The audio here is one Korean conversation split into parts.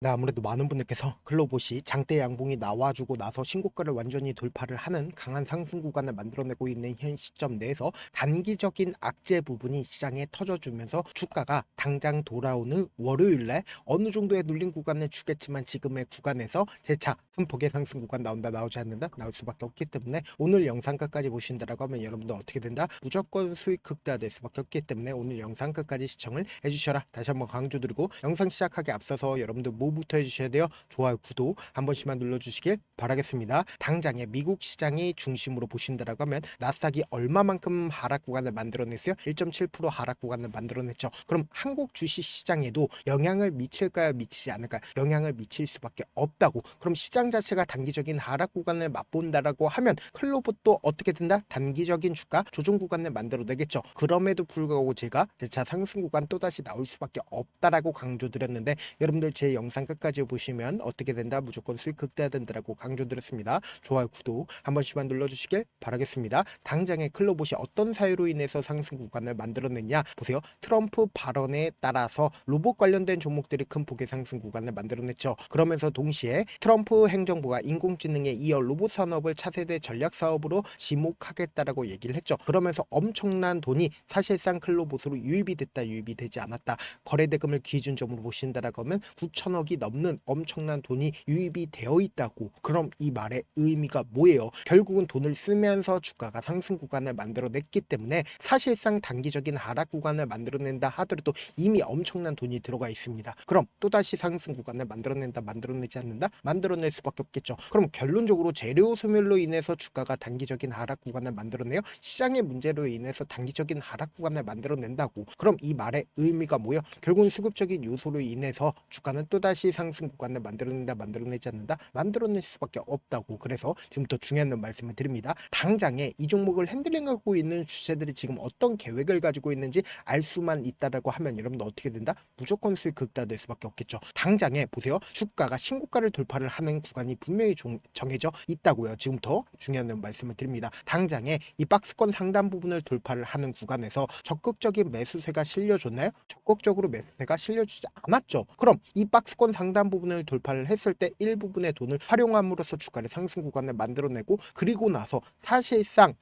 네, 아무래도 많은 분들께서 글로봇이 장대 양봉이 나와주고 나서 신고가를 완전히 돌파를 하는 강한 상승 구간을 만들어내고 있는 현 시점 내에서 단기적인 악재 부분이 시장에 터져주면서 주가가 당장 돌아오는 월요일에 어느 정도의 눌린 구간을 주겠지만 지금의 구간에서 재차 큰 폭의 상승 구간 나온다 나오지 않는다 나올 수밖에 없기 때문에 오늘 영상 끝까지 보신다라고 하면 여러분들 어떻게 된다? 무조건 수익 극대화될 수밖에 없기 때문에 오늘 영상 끝까지 시청을 해주셔라. 다시 한번 강조드리고 영상 시작하기 앞서서 여러분들 뭐부터 해주셔야 돼요? 좋아요, 구독 한 번씩만 눌러주시길 바라겠습니다. 당장에 미국 시장이 중심으로 보신다라고 하면 나스닥이 얼마만큼 하락 구간을 만들어냈어요? 1.7% 하락 구간을 만들어냈죠. 그럼 한국 주식 시장에도 영향을 미칠까요? 미치지 않을까요? 영향을 미칠 수밖에 없다고. 그럼 시장 자체가 단기적인 하락 구간을 맛본다라고 하면 클로봇도 어떻게 된다? 단기적인 주가 조정 구간을 만들어내겠죠. 그럼에도 불구하고 제가 재차 상승 구간 또다시 나올 수밖에 없다라고 강조드렸는데 여러분들 제 영상 끝까지 보시면 어떻게 된다? 무조건 수익 극대화된다라고 강조드렸습니다. 좋아요, 구독 한 번씩만 눌러주시길 바라겠습니다. 당장의 클로봇이 어떤 사유로 인해서 상승 구간을 만들어냈냐 보세요. 트럼프 발언에 따라서 로봇 관련된 종목들이 큰 폭의 상승 구간을 만들어냈죠. 그러면서 동시에 트럼프 행정부가 인공지능에 이어 로봇 산업을 차세대 전략 사업으로 지목하겠다라고 얘기를 했죠. 그러면서 엄청난 돈이 사실상 클로봇으로 유입이 됐다 유입이 되지 않았다 거래대금을 기준점으로 보신다라고 하면 9천억이 넘는 엄청난 돈이 유입이 되어 있다고. 그럼 이 말의 의미가 뭐예요? 결국은 돈을 쓰면서 주가가 상승 구간을 만들어냈기 때문에 사실상 단기적인 하락 구간을 만들어낸다 하더라도 이미 엄청난 돈이 들어가 있습니다. 그럼 또다시 상승 구간을 만들어낸다 만들어내지 않는다 만들어낼 수밖에 없겠죠. 그럼 결론적으로 재료 소멸로 인해서 주가가 단기적인 하락 구간을 만들어내요. 시장의 문제로 인해서 단기적인 하락 구간을 만들어낸다고. 그럼 이 말의 의미가 뭐예요? 결국은 수급적인 요소로 인해서 주가는 또다시 상승 구간을 만들어낸다 만들어내지 않는다 만들어낼 수밖에 없다고. 그래서 지금부터 중요한 말씀을 드립니다. 당장에 이 종목을 핸들링하고 있는 주체들이 지금 어떤 계획을 가지고 있는지 알 수만 있다라고 하면 여러분들 어떻게 된다? 무조건 수익 극대화될 수밖에 없겠죠. 당장에 보세요. 주가가 신고가를 돌파를 하는 구간이 분명히 정해져 있다고요. 지금부터 중요한 말씀을 드립니다. 당장에 이 박스권 상단 부분을 돌파를 하는 구간에서 적극적인 매수세가 실려줬나요? 적극적으로 매수세가 실려주지 않았죠. 그럼 이 박스권 상단 부분을 돌파를 했을 때 일부분의 돈을 활용함으로써 주가를 상승 구간을 만들어내고 그리고 나서 사실상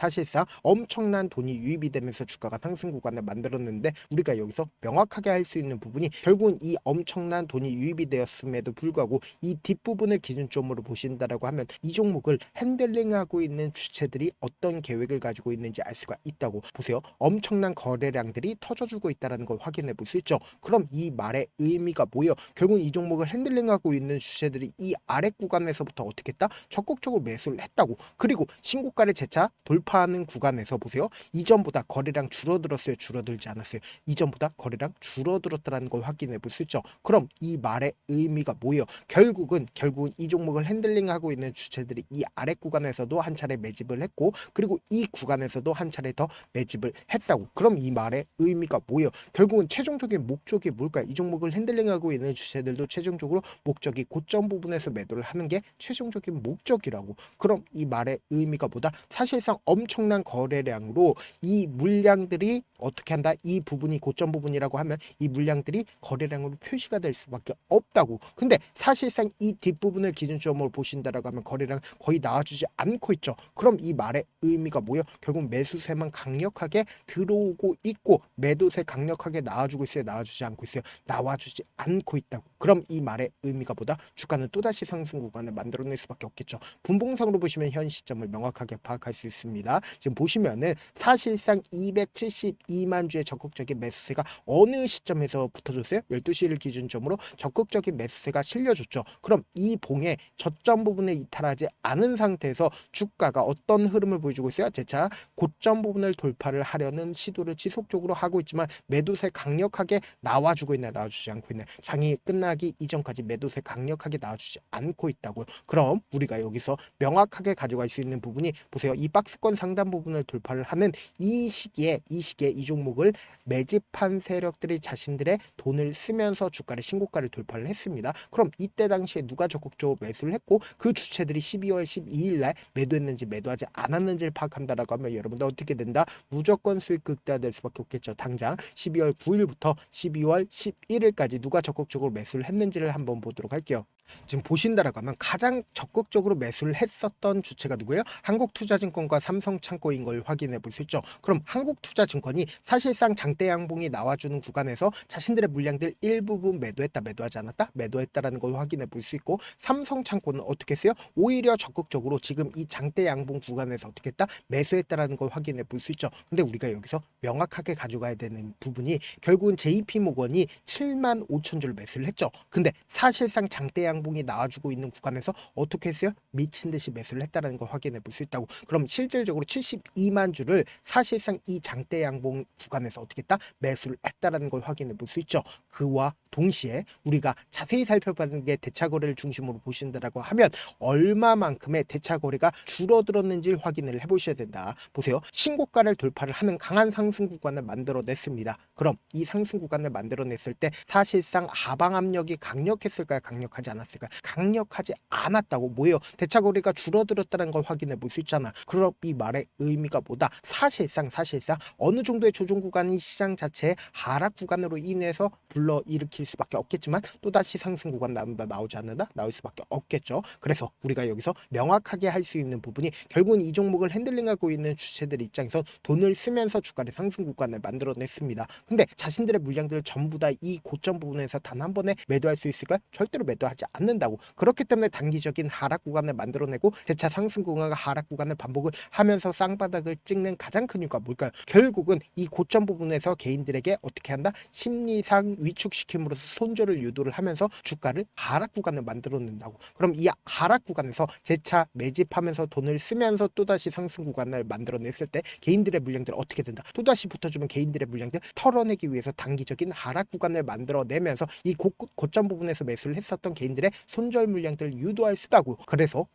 엄청난 돈이 유입이 되면서 주가가 상승 구간을 만들었는데 우리가 여기서 명확하게 할 수 있는 부분이 결국은 이 엄청난 돈이 유입이 되었음에도 불구하고 이 뒷부분을 기준점으로 보신다라고 하면 이 종목을 핸들링하고 있는 주체들이 어떤 계획을 가지고 있는지 알 수가 있다고. 보세요. 엄청난 거래량들이 터져주고 있다는 걸 확인해 볼 수 있죠. 그럼 이 말의 의미가 뭐예요? 결국 이 종목을 핸들링하고 있는 주체들이 이 아래 구간에서부터 어떻게 했다? 적극적으로 매수를 했다고. 그리고 신고가를 재차 돌파하는 구간에서 보세요. 이전보다 거래량 줄어들었어요? 줄어들지 않았어요? 이전보다 거래량 줄어들었다는 걸 확인해 볼 수 있죠. 그럼 이 말의 의미가 뭐예요? 결국은 이 종목을 핸들링하고 있는 주체들이 이 아래 구간에서도 한 차례 매집을 했고 그리고 이 구간에서도 한 차례 더 매집을 했다고. 그럼 이 말의 의미가 뭐예요? 결국은 최종적인 목적이 뭘까요? 이 종목을 핸들링하고 있는 주체들도 최종적으로 목적이 고점 부분에서 매도를 하는 게 최종적인 목적이라고. 그럼 이 말의 의미가 뭐다? 사실상 엄청난 거래량으로 이 물량들이 어떻게 한다? 이 부분이 고점 부분이라고 하면 이 물량들이 거래량으로 표시가 될 수밖에 없다고. 근데 사실상 이 뒷부분을 기준점으로 보신다라고 하면 거래량 거의 나와주지 않고 있죠. 그럼 이 말의 의미가 뭐예요? 결국 매수세만 강력하게 들어오고 있고 매도세 강력하게 나와주고 있어요? 나와주지 않고 있어요? 나와주지 않고 있다고. 그럼 이 말의 의미가 뭐다? 주가는 또다시 상승 구간을 만들어낼 수밖에 없겠죠. 분봉상으로 보시면 현 시점을 명확하게 파악할 수 있습니다. 지금 보시면은 사실상 272만 주의 적극적인 매수세가 어느 시점에서 붙어줬어요? 12시를 기준점으로 적극적인 매수세가 실려줬죠. 그럼 이 봉의 저점 부분에 이탈하지 않은 상태에서 주가가 어떤 흐름을 보여주고 있어요? 재차 고점 부분을 돌파를 하려는 시도를 지속적으로 하고 있지만 매도세 강력하게 나와주고 있나 나와주지 않고 있나 장이 끝나기 이전까지 매도세 강력하게 나와주지 않고 있다고요. 그럼 우리가 여기서 명확하게 가져갈 수 있는 부분이 보세요. 이 박스권 상단 부분을 돌파를 하는 이 시기에 이 종목을 매집한 세력들이 자신들의 돈을 쓰면서 주가를 신고가를 돌파를 했습니다. 그럼 이때 당시에 누가 적극적으로 매수를 했고 그 주체들이 12월 12일 날 매도했는지 매도하지 않았는지를 파악한다라고 하면 여러분들 어떻게 된다? 무조건 수익 극대화될 수밖에 없겠죠. 당장 12월 9일부터 12월 11일까지 누가 적극적으로 매수를 했는지 했는지를 한번 보도록 할게요. 지금 보신다라고 하면 가장 적극적으로 매수를 했었던 주체가 누구예요? 한국투자증권과 삼성창고인 걸 확인해 볼 수 있죠. 그럼 한국투자증권이 사실상 장대 양봉이 나와주는 구간에서 자신들의 물량들 일부분 매도했다, 매도하지 않았다, 매도했다라는 걸 확인해 볼 수 있고, 삼성창고는 어떻게 했어요? 오히려 적극적으로 지금 이 장대 양봉 구간에서 어떻게 했다? 매수했다라는 걸 확인해 볼 수 있죠. 근데 우리가 여기서 명확하게 가져가야 되는 부분이 결국은 JP모건이 7만 5천 주를 매수를 했죠. 근데 사실상 장대 양봉이 나와주고 있는 구간에서 어떻게 했어요? 미친 듯이 매수를 했다는 걸 확인해 볼 수 있다고. 그럼 실질적으로 72만 주를 사실상 이 장대 양봉 구간에서 어떻게 했다? 매수를 했다는 걸 확인해 볼 수 있죠. 그와 동시에 우리가 자세히 살펴보는 게 대차 거래를 중심으로 보신다라고 하면 얼마만큼의 대차 거래가 줄어들었는지 확인을 해보셔야 된다. 보세요. 신고가를 돌파를 하는 강한 상승 구간을 만들어냈습니다. 그럼 이 상승 구간을 만들어냈을 때 사실상 하방 압력이 강력했을까요? 강력하지 않았을까요? 강력하지 않았다고. 뭐예요? 대차 거래가 줄어들었다는 걸 확인해 볼 수 있잖아. 그럼 이 말의 의미가 뭐다? 사실상 어느 정도의 조정 구간이 시장 자체의 하락 구간으로 인해서 불러일으킬 수밖에 없겠지만 또다시 상승 구간 나오지 않는다? 나올 수밖에 없겠죠. 그래서 우리가 여기서 명확하게 할 수 있는 부분이 결국은 이 종목을 핸들링하고 있는 주체들 입장에서 돈을 쓰면서 주가를 상승 구간을 만들어냈습니다. 근데 자신들의 물량들을 전부 다 이 고점 부분에서 단 한 번에 매도할 수 있을까요? 절대로 매도하지 않는다고. 그렇기 때문에 단기적인 하락 구간을 만들어내고 재차 상승 구간과 하락 구간을 반복을 하면서 쌍바닥을 찍는 가장 큰 이유가 뭘까요? 결국은 이 고점 부분에서 개인들에게 어떻게 한다? 심리상 위축시킴으로써 손절을 유도를 하면서 주가를 하락 구간을 만들어낸다고. 그럼 이 하락 구간에서 재차 매집하면서 돈을 쓰면서 또다시 상승 구간을 만들어냈을 때 개인들의 물량들 어떻게 된다? 또다시 붙어주면 개인들의 물량들 털어내기 위해서 단기적인 하락 구간을 만들어내면서 이 고점 부분에서 매수를 했었던 개인들의 손절 물량들을 유도할 수 있다고. 그래서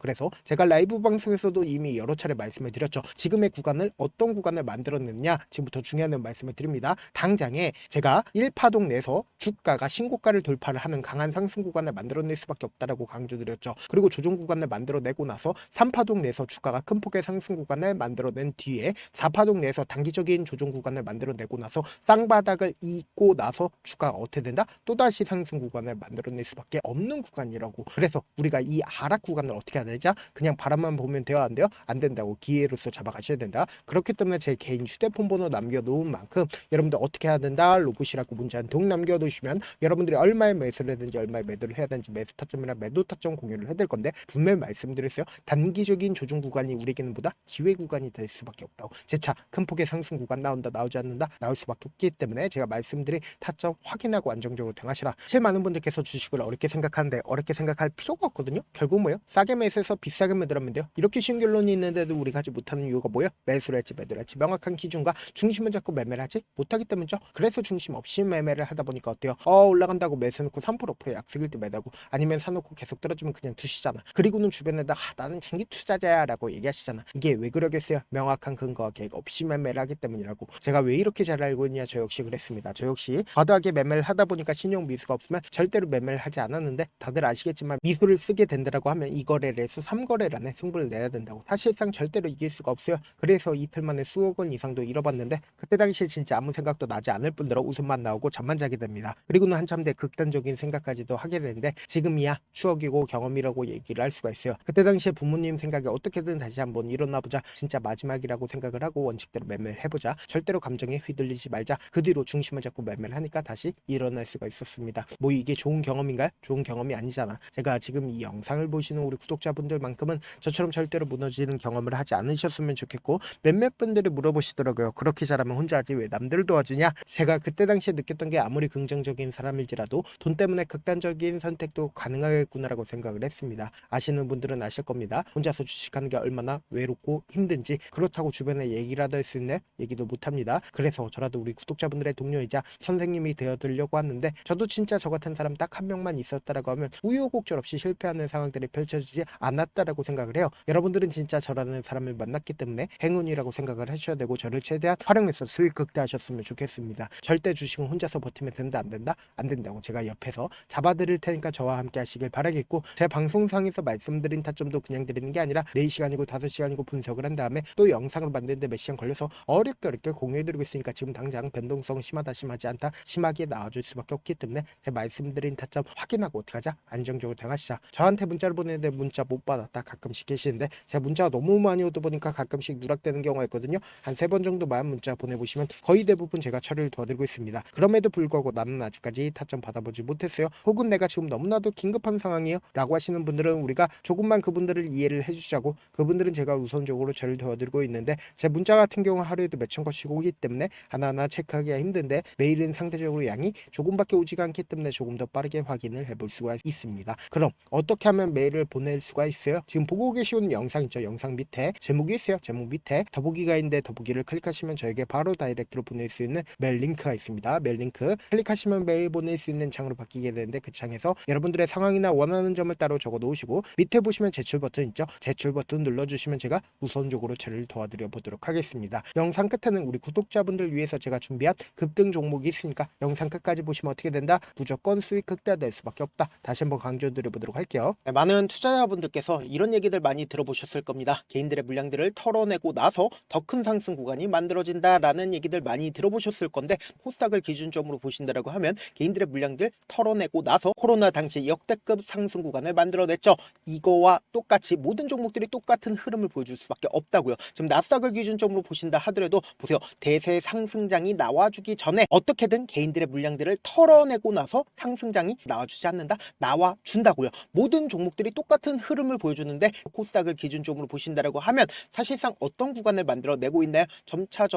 제가 라이브 방송에서도 이미 여러 차례 말씀을 드렸죠. 지금의 구간을 어떤 구간을 만들어냈냐, 지금부터 중요한 말씀을 드립니다. 당장에 제가 1파동 내에서 주가가 신고가를 돌파를 하는 강한 상승 구간을 만들어낼 수밖에 없다라고 강조드렸죠. 그리고 조정 구간을 만들어내고 나서 3파동 내에서 주가가 큰 폭의 상승 구간을 만들어낸 뒤에 4파동 내에서 단기적인 조정 구간을 만들어내고 나서 쌍바닥을 잇고 나서 주가가 어떻게 된다? 또다시 상승 구간을 만들어낼 수밖에 없는 구간이라고. 그래서 우리가 이 하락 구간을 어떻게 해야 되죠? 그냥 바람만 보면 돼요? 안 돼요? 안 된다고. 기회로서 잡아가셔야 된다. 그렇기 때문에 제 개인 휴대폰 번호 남겨놓은 만큼 여러분들 어떻게 해야 된다? 로봇이라고 문자 한 통 남겨놓으시면 여러분들이 얼마에 매수를 해야 되는지, 얼마에 매도를 해야 되는지, 매수 타점이나 매도 타점 공유를 해야 될 건데, 분명히 말씀드렸어요. 단기적인 조정 구간이 우리에게는 보다 기회 구간이 될 수밖에 없다고. 재차 큰 폭의 상승 구간 나온다, 나오지 않는다, 나올 수밖에 없기 때문에 제가 말씀드린 타점 확인하고 안정적으로 대응하시라. 제일 많은 분들께서 주식을 어렵게 생각하는데 어렵게 생각할 필요가 없거든요. 결국 뭐예요? 싸게 매수해서 비싸게 매도하면 돼요. 이렇게 쉬운 결론이 있는데도 우리가 하지 못하는 이유가 뭐예요? 매수를 할지 매도를 할지 명확한 기준과 중심을 잡고 매매를 하지 못하기 때문이죠. 그래서 중심 없이 매매를 하다 보니까 어때요? 올라간다고 매수해놓고 3% 약속일 때 매도하고, 아니면 사놓고 계속 떨어지면 그냥 두시잖아. 그리고는 주변에다 나는 장기 투자자야 라고 얘기하시잖아. 이게 왜 그러겠어요? 명확한 근거와 계획 없이 매매를 하기 때문이라고. 제가 왜 이렇게 잘 알고 있냐? 저 역시 그랬습니다. 저 역시 과도하게 매매를 하다 보니까 신용 미수가 없으면 절대로 매매를 하지 않았는데, 다들 아시겠지만 미수를 쓰게 된다라고 하면 이 거래를 해서 3거래란에 승부를 내야 된다고. 사실상 절대로 이길 수가 없어요. 그래서 이틀 만에 수억 원 이상도 잃어봤는데, 그때 당시에 진짜 아무 생각도 나지 않을 뿐더러 웃음만 나오고 잠만 자게 됩니다. 그리고는 한참 뒤에 극단적인 생각까지도 하게 되는데, 지금이야 추억이고 경험이라고 얘기를 할 수가 있어요. 그때 당시에 부모님 생각에 어떻게든 다시 한번 일어나보자, 진짜 마지막이라고 생각을 하고 원칙대로 매매를 해보자, 절대로 감정에 휘둘리지 말자, 그 뒤로 중심을 잡고 매매를 하니까 다시 일어날 수가 있었습니다. 뭐 이게 좋은 경험인가요? 좋은 경험이 아니잖아. 제가 지금 이 영상을 보시는 우리 구독자분들만큼은 저처럼 절대로 무너지는 경험을 하지 않으셨으면 좋겠고, 몇몇 분들이 물어보시더라고요. 그렇게 잘하면 혼자 하지 왜 남들 도와주냐? 제가 그때 당시에 느꼈던 게 아무리 긍정적인 사람일지라도 돈 때문에 극단적인 선택도 가능하겠구나라고 생각을 했습니다. 아시는 분들은 아실 겁니다. 혼자서 주식하는 게 얼마나 외롭고 힘든지. 그렇다고 주변에 얘기라도 할 수 있네? 얘기도 못합니다. 그래서 저라도 우리 구독자분들의 동료이자 선생님이 되어드리려고 하는데, 저도 진짜 저 같은 사람 딱 한 명만 있었다라고 하면 우여곡절 없이 실패하는 상황들이 펼쳐지지 않았다라고 생각을 해요. 여러분들은 진짜 저라는 사람을 만났기 때문에 행운이라고 생각을 하셔야 되고 저를 최대한 활용해서 수익 극대화하셨으면 좋겠습니다. 절대 주식은 혼자서 버티면 된다 안 된다? 안 된다고 제가 옆에서 잡아드릴 테니까 저와 함께 하시길 바라겠고, 제 방송상에서 말씀드린 타점도 그냥 드리는 게 아니라 4시간이고 5시간이고 분석을 한 다음에 또 영상을 만드는데 몇 시간 걸려서 어렵게 공유해드리고 있으니까 지금 당장 변동성 심하다 심하지 않다 심하게 나와줄 수밖에 없기 때문에 제 말씀드린 타점 확인하고 어떻게 하자? 안정적으로 대응하시자. 저한테 문자를 보내는데 문자 못 받았다 가끔씩 계시는데 제가 문자가 너무 많이 오다 보니까 가끔씩 누락되는 경우가 있거든요. 한 3번 정도만 문자 보내보시면 거의 대부분 제가 처리를 도와드리고 있습니다. 그럼에도 불구하고 나는 아직까지 타점 받아보지 못했어요. 혹은 내가 지금 너무나도 긴급한 상황이에요 라고 하시는 분들은 우리가 조금만 그분들을 이해를 해주자고, 그분들은 제가 우선적으로 처리를 도와드리고 있는데 제 문자 같은 경우 하루에도 몇천 건씩 오기 때문에 하나하나 체크하기가 힘든데 메일은 상대적으로 양이 조금밖에 오지가 않기 때문에 조금 더 빠르게 확인을 해볼 수가 있습니다. 그럼 어떻게 하면 메일을 보낼 수가 있어요? 지금 보고 계신 영상 있죠? 영상 밑에 제목이 있어요. 제목 밑에 더보기가 있는데 더보기를 클릭하시면 저에게 바로 다이렉트로 보낼 수 있는 메일 링크가 있습니다. 메일 링크 클릭하시면 메일 보낼 수 있는 창으로 바뀌게 되는데 그 창에서 여러분들의 상황이나 원하는 점을 따로 적어 놓으시고 밑에 보시면 제출 버튼 있죠? 제출 버튼 눌러주시면 제가 우선적으로 처리를 도와드려 보도록 하겠습니다. 영상 끝에는 우리 구독자분들 위해서 제가 준비한 급등 종목이 있으니까 영상 끝까지 보시면 어떻게 된다? 무조건 수익 극대화될 수밖에 없다. 다시 한번 강조드려 보도록 할게요. 네, 많은 투자자분들께서 이런 얘기들 많이 들어보셨을 겁니다. 개인들의 물량들을 털어내고 나서 더 큰 상승 구간이 만들어진다라는 얘기들 많이 들어보셨을 건데, 코스닥을 기준점으로 보신다라고 하면 개인들의 물량들 털어내고 나서 코로나 당시 역대급 상승 구간을 만들어냈죠. 이거와 똑같이 모든 종목들이 똑같은 흐름을 보여줄 수밖에 없다고요. 지금 나스닥을 기준점으로 보신다 하더라도 보세요. 대세 상승장이 나와주기 전에 어떻게든 개인들의 물량들을 털어내고 나서 상승장이 나와주지 않는다? 나와준다고요. 모든 종목들이 똑같은 흐름을 보여주는데 코스닥을 기준점으로 보신다라고 하면 사실상 어떤 구간을 만들어내고 있나요? 점차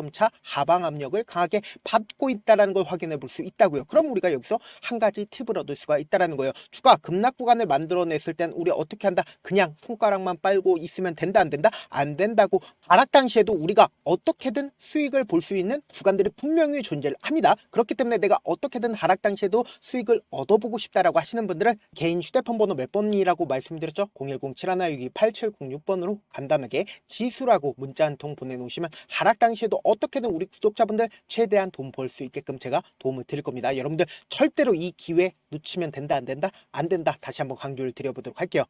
하방 압력을 강하게 받고 있다는 걸 확인해 볼 수 있다고요. 그럼 우리가 여기서 한 가지 팁을 얻을 수가 있다는 거예요. 주가 급락 구간을 만들어냈을 땐 우리 어떻게 한다? 그냥 손가락만 빨고 있으면 된다 안 된다? 안 된다고. 하락 당시에도 우리가 어떻게든 수익을 볼 수 있는 구간들이 분명히 존재를 합니다. 그렇기 때문에 내가 어떻게든 하락 당시에도 수익을 얻어보고 싶다라고 하시는 분들은 개인 휴대폰 번호 몇 번이라고 말씀드렸죠? 010-7162-8706번으로 간단하게 지수라고 문자 한 통 보내놓으시면 하락 당시에도 어떻게든 우리 구독자분들 최대한 돈 벌 수 있게끔 제가 도움을 드릴 겁니다. 여러분들 절대로 이 기회 놓치면 된다 안 된다? 안 된다. 다시 한번 강조를 드려보도록 할게요.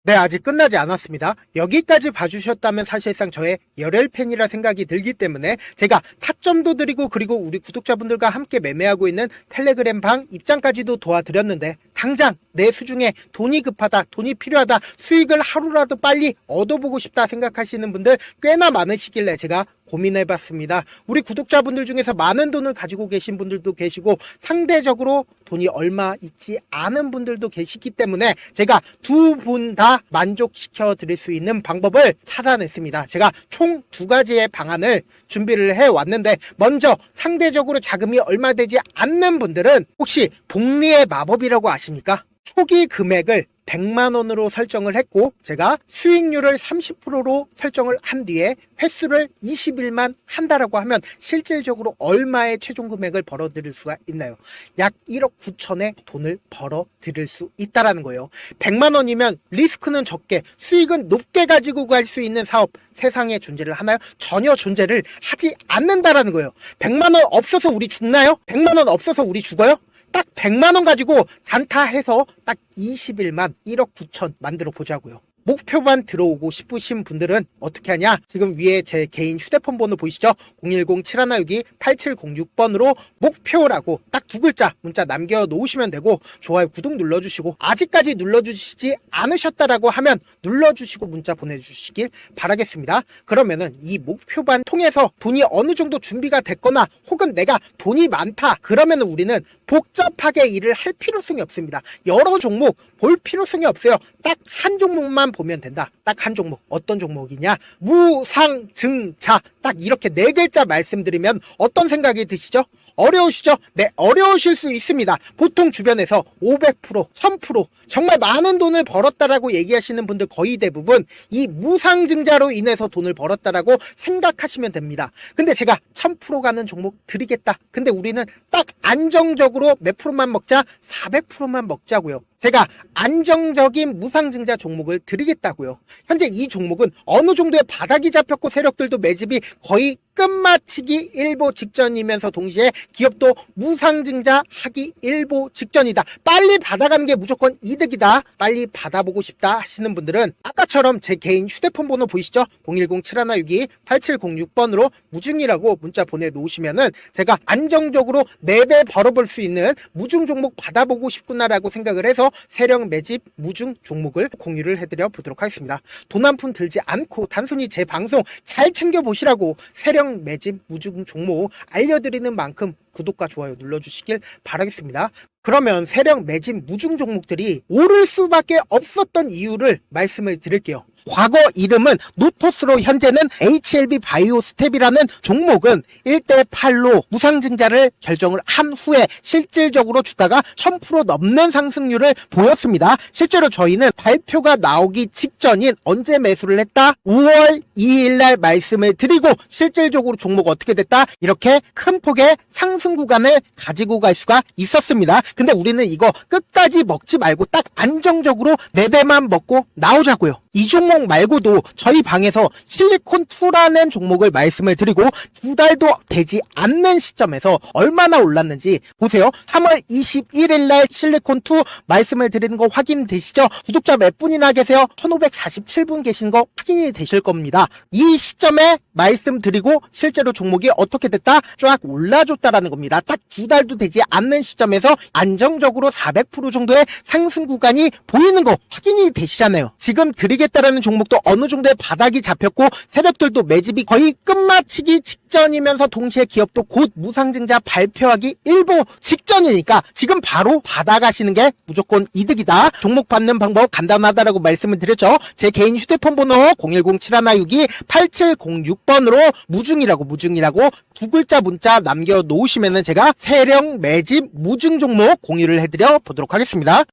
네, 아직 끝나지 않았습니다. 여기까지 봐주셨다면 사실상 저의 열혈 팬이라 생각이 들기 때문에 제가 타점도 드리고 그리고 우리 구독자분들과 함께 매매하고 있는 텔레그램 방 입장까지도 도와드렸는데, 당장 내 수중에 돈이 급하다, 돈이 필요하다, 수익을 하루라도 빨리 얻어보고 싶다 생각하시는 분들 꽤나 많으시길래 제가 고민해봤습니다. 우리 구독자분들 중에서 많은 돈을 가지고 계신 분들도 계시고 상대적으로 돈이 얼마 있지 않은 분들도 계시기 때문에 제가 두 분 다 만족시켜 드릴 수 있는 방법을 찾아냈습니다. 제가 총 2가지의 방안을 준비를 해왔는데, 먼저 상대적으로 자금이 얼마 되지 않는 분들은 혹시 복리의 마법이라고 아십니까? 초기 금액을 100만원으로 설정을 했고 제가 수익률을 30%로 설정을 한 뒤에 횟수를 20일만 한다라고 하면 실질적으로 얼마의 최종 금액을 벌어들일 수가 있나요? 약 1억 9천의 돈을 벌어들일 수 있다라는 거예요. 100만원이면 리스크는 적게 수익은 높게 가지고 갈 수 있는 사업 세상에 존재를 하나요? 전혀 존재를 하지 않는다라는 거예요. 100만원 없어서 우리 죽나요? 100만원 없어서 우리 죽어요? 딱 100만원 가지고 단타해서 딱 20일만 1억 9천 만들어 보자고요. 목표만 들어오고 싶으신 분들은 어떻게 하냐? 지금 위에 제 개인 휴대폰 번호 보이시죠? 010-7162-8706번으로 목표라고 딱 2글자 문자 남겨놓으시면 되고, 좋아요 구독 눌러주시고, 아직까지 눌러주시지 않으셨다라고 하면 눌러주시고 문자 보내주시길 바라겠습니다. 그러면은 이 목표반 통해서 돈이 어느 정도 준비가 됐거나 혹은 내가 돈이 많다 그러면은 우리는 복잡하게 일을 할 필요성이 없습니다. 여러 종목 볼 필요성이 없어요. 딱 한 종목만 보면 된다. 딱 한 종목. 어떤 종목이냐? 무상증자. 딱 이렇게 4글자 말씀드리면 어떤 생각이 드시죠? 어려우시죠? 네, 어려우실 수 있습니다. 보통 주변에서 500%, 1000% 정말 많은 돈을 벌었다라고 얘기하시는 분들 거의 대부분 이 무상증자로 인해서 돈을 벌었다라고 생각하시면 됩니다. 근데 제가 1000% 가는 종목 드리겠다. 근데 우리는 딱 안정적으로 몇 프로만 먹자? 400%만 먹자고요. 제가 안정적인 무상증자 종목을 드리겠다고요. 현재 이 종목은 어느 정도의 바닥이 잡혔고 세력들도 매집이 거의 끝마치기 일보 직전이면서 동시에 기업도 무상증자하기 일보 직전이다. 빨리 받아가는 게 무조건 이득이다. 빨리 받아보고 싶다 하시는 분들은 아까처럼 제 개인 휴대폰 번호 보이시죠? 010-7162-8706번으로 무중이라고 문자 보내놓으시면은 제가 안정적으로 4배 벌어볼 수 있는 무중 종목 받아보고 싶구나라고 생각을 해서 세력 매집 무중 종목을 공유를 해드려 보도록 하겠습니다. 돈 한 푼 들지 않고 단순히 제 방송 잘 챙겨보시라고 세력 매집 무중 종목 알려드리는 만큼 구독과 좋아요 눌러주시길 바라겠습니다. 그러면 세력 매집 무중 종목들이 오를 수밖에 없었던 이유를 말씀을 드릴게요. 과거 이름은 노토스로 현재는 HLB 바이오스텝이라는 종목은 1대8로 무상증자를 결정을 한 후에 실질적으로 주가가 1000% 넘는 상승률을 보였습니다. 실제로 저희는 발표가 나오기 직전인 언제 매수를 했다? 5월 2일 날 말씀을 드리고 실질적으로 종목 어떻게 됐다? 이렇게 큰 폭의 상승 구간을 가지고 갈 수가 있었습니다. 근데 우리는 이거 끝까지 먹지 말고 딱 안정적으로 4배만 먹고 나오자고요. 이 종목 말고도 저희 방에서 실리콘2라는 종목을 말씀을 드리고 2달도 되지 않는 시점에서 얼마나 올랐는지 보세요. 3월 21일 날 실리콘2 말씀을 드리는 거 확인되시죠? 구독자 몇 분이나 계세요? 1547분 계신 거 확인이 되실 겁니다. 이 시점에 말씀드리고 실제로 종목이 어떻게 됐다? 쫙 올라줬다라는 겁니다. 딱 2달도 되지 않는 시점에서 안정적으로 400% 정도의 상승 구간이 보이는 거 확인이 되시잖아요. 지금 드리겠다라는 종목도 어느 정도의 바닥이 잡혔고 세력들도 매집이 거의 끝마치기 직전이면서 동시에 기업도 곧 무상증자 발표하기 일보 직전이니까 지금 바로 받아가시는 게 무조건 이득이다. 종목 받는 방법 간단하다라고 말씀을 드렸죠. 제 개인 휴대폰 번호 010-7162-8706번으로 무중이라고 두 글자 문자 남겨놓으시면은 제가 세력 매집 무중 종목 공유를 해드려 보도록 하겠습니다.